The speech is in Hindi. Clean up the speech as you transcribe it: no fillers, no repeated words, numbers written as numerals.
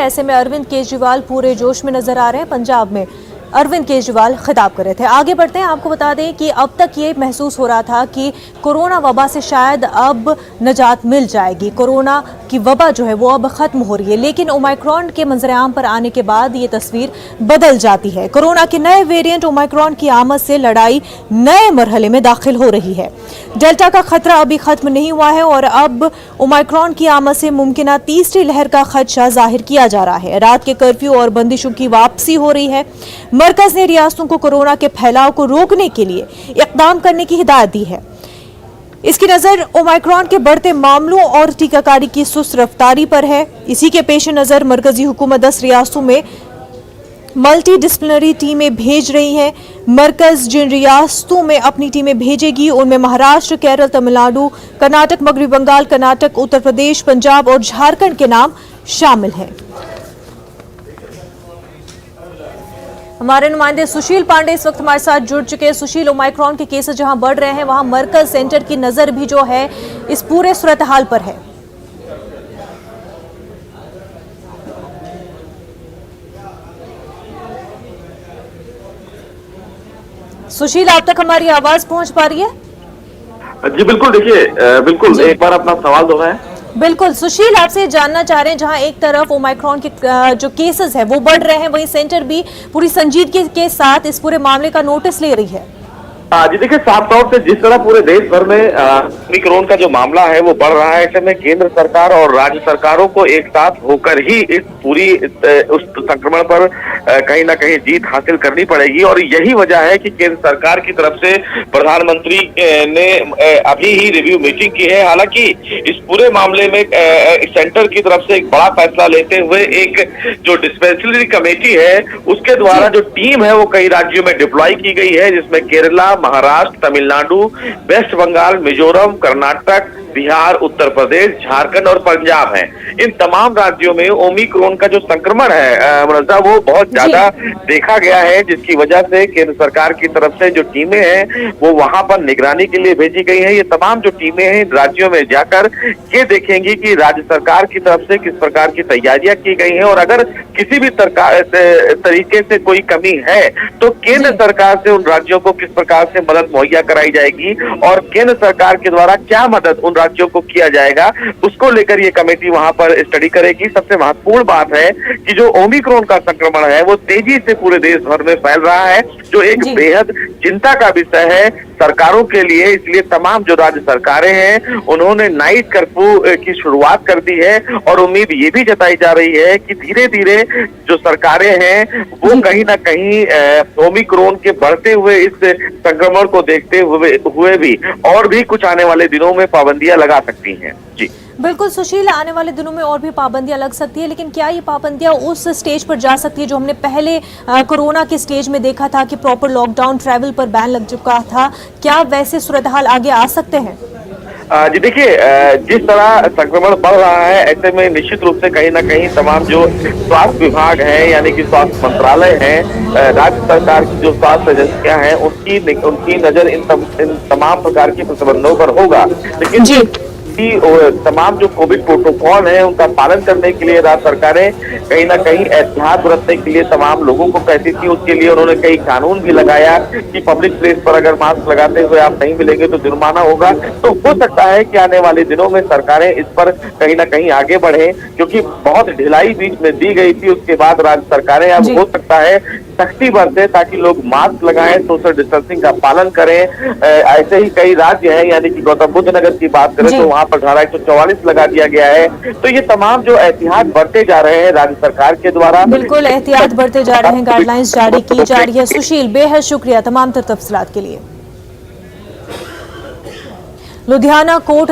ऐसे में अरविंद केजरीवाल पूरे जोश में नजर आ रहे हैं। पंजाब में अरविंद केजरीवाल खिताब कर रहे थे। आगे बढ़ते हैं, आपको बता दें कि अब तक ये महसूस हो रहा था कि कोरोना वबा से शायद अब निजात मिल जाएगी, कोरोना की वबा जो है वो अब खत्म हो रही है, लेकिन ओमाइक्रॉन के मंजरेआम पर आने के बाद ये तस्वीर बदल जाती है। कोरोना के नए वेरिएंट ओमाइक्रॉन की आमद से लड़ाई नए मरहले में दाखिल हो रही है। डेल्टा का खतरा अभी खत्म नहीं हुआ है और अब ओमाइक्रॉन की आमद से मुमकिन तीसरी लहर का खदशा जाहिर किया जा रहा है। रात के कर्फ्यू और बंदिशों की वापसी हो रही है। मरकज ने रियासतों को कोरोना के फैलाव को रोकने के लिए इकदाम करने की हिदायत दी है। इसकी नजर ओमाइक्रॉन के बढ़ते मामलों और टीकाकारी की सुस्त रफ्तारी पर है। इसी के पेश नजर मरकजी हुकूमत 10 रियासतों में मल्टी डिसिप्लिनरी टीमें भेज रही है। मरकज जिन रियासतों में अपनी टीमें भेजेगी उनमें महाराष्ट्र, केरल, तमिलनाडु, कर्नाटक, मगरबी बंगाल, कर्नाटक, उत्तर प्रदेश, पंजाब और झारखंड के नाम शामिल हैं। हमारे नुमाइंदे सुशील पांडे इस वक्त हमारे साथ जुड़ चुके हैं। सुशील, ओमाइक्रॉन के केसेस जहां बढ़ रहे हैं वहां मरकज सेंटर की नजर भी जो है इस पूरे सूरत हाल पर है। सुशील, आप तक हमारी आवाज पहुंच पा रही है? जी बिल्कुल, देखिए बिल्कुल एक बार अपना सवाल दोहराएं। बिल्कुल सुशील, आपसे जानना चाह रहे हैं, जहां एक तरफ ओमाइक्रॉन के जो केसेस है वो बढ़ रहे हैं, वहीं सेंटर भी पूरी संजीदगी के साथ इस पूरे मामले का नोटिस ले रही है। जी देखिए, साफ तौर से जिस तरह पूरे देश भर में ओमिक्रॉन का जो मामला है वो बढ़ रहा है, ऐसे में केंद्र सरकार और राज्य सरकारों को एक साथ होकर ही इस पूरी उस संक्रमण पर कहीं ना कहीं जीत हासिल करनी पड़ेगी। और यही वजह है कि केंद्र सरकार की तरफ से प्रधानमंत्री ने अभी ही रिव्यू मीटिंग की है। हालांकि इस पूरे मामले में सेंटर की तरफ से एक बड़ा फैसला लेते हुए एक जो डिस्पेंसरी कमेटी है उसके द्वारा जो टीम है वो कई राज्यों में डिप्लॉय की गई है, जिसमें केरला, महाराष्ट्र, तमिलनाडु, वेस्ट बंगाल, मिजोरम, कर्नाटक, बिहार, उत्तर प्रदेश, झारखंड और पंजाब है। इन तमाम राज्यों में ओमिक्रॉन का जो संक्रमण है वो बहुत ज्यादा देखा गया है, जिसकी वजह से केंद्र सरकार की तरफ से जो टीमें हैं वो वहां पर निगरानी के लिए भेजी गई हैं। ये तमाम जो टीमें हैं राज्यों में जाकर ये देखेंगी कि राज्य सरकार की तरफ से किस प्रकार की तैयारियां की गई हैं और अगर किसी भी तरीके से कोई कमी है तो केंद्र सरकार से उन राज्यों को किस प्रकार से मदद मुहैया कराई जाएगी और केंद्र सरकार के द्वारा क्या मदद उन राज्यों को किया जाएगा, उसको लेकर ये कमेटी वहां पर स्टडी करेगी। सबसे महत्वपूर्ण बात है कि जो ओमिक्रॉन का संक्रमण है वो तेजी से पूरे देश भर में फैल रहा है, जो एक बेहद चिंता का विषय है सरकारों के लिए। इसलिए तमाम जो राज्य सरकारें हैं उन्होंने नाइट कर्फ्यू की शुरुआत कर दी है और उम्मीद ये भी जताई जा रही है कि धीरे धीरे जो सरकारें हैं वो कहीं ना कहीं ओमिक्रॉन के बढ़ते हुए इस संक्रमण को देखते हुए भी और भी कुछ आने वाले दिनों में पाबंदियां लगा सकती हैं। जी बिल्कुल सुशील, आने वाले दिनों में और भी पाबंदियां लग सकती है, लेकिन क्या ये पाबंदियां उस स्टेज पर जा सकती है जो हमने पहले कोरोना के स्टेज में देखा था कि प्रॉपर लॉकडाउन, ट्रैवल पर बैन लग चुका था? क्या वैसे सूरत हाल आगे आ सकते हैं? जी देखिए, जिस तरह संक्रमण बढ़ रहा है ऐसे में निश्चित रूप से कहीं ना कहीं तमाम जो स्वास्थ्य विभाग है यानी कि स्वास्थ्य मंत्रालय है, राज्य सरकार की जो स्वास्थ्य एजेंसियां हैं उनकी नजर इन तमाम प्रकार के प्रतिबंधों पर होगा। लेकिन तमाम जो कोविड प्रोटोकॉल है उनका पालन करने के लिए राज्य सरकारें कहीं ना कहीं एहतियात बरतने के लिए तमाम लोगों को कहती थी। उसके लिए उन्होंने कई कानून भी लगाया कि पब्लिक प्लेस पर अगर मास्क लगाते हुए आप नहीं मिलेंगे तो जुर्माना होगा। तो हो सकता है कि आने वाले दिनों में सरकारें इस पर कहीं ना कहीं आगे बढ़े, क्योंकि बहुत ढिलाई बीच में दी गई थी। उसके बाद राज्य सरकारें अब हो सकता है सख्ती बरते ताकि लोग मास्क लगाएं, सोशल डिस्टेंसिंग का पालन करें। ऐसे ही कई राज्य हैं, यानी कि गौतम बुद्ध नगर की बात करें तो वहां पर धारा 144 लगा दिया गया है। तो ये तमाम जो एहतियात बरते जा रहे हैं राज्य सरकार के द्वारा, बिल्कुल एहतियात बरते जा रहे हैं, गाइडलाइंस जारी की जा रही है। सुशील, बेहद शुक्रिया तमाम तफसीलात के लिए। लुधियाना कोर्ट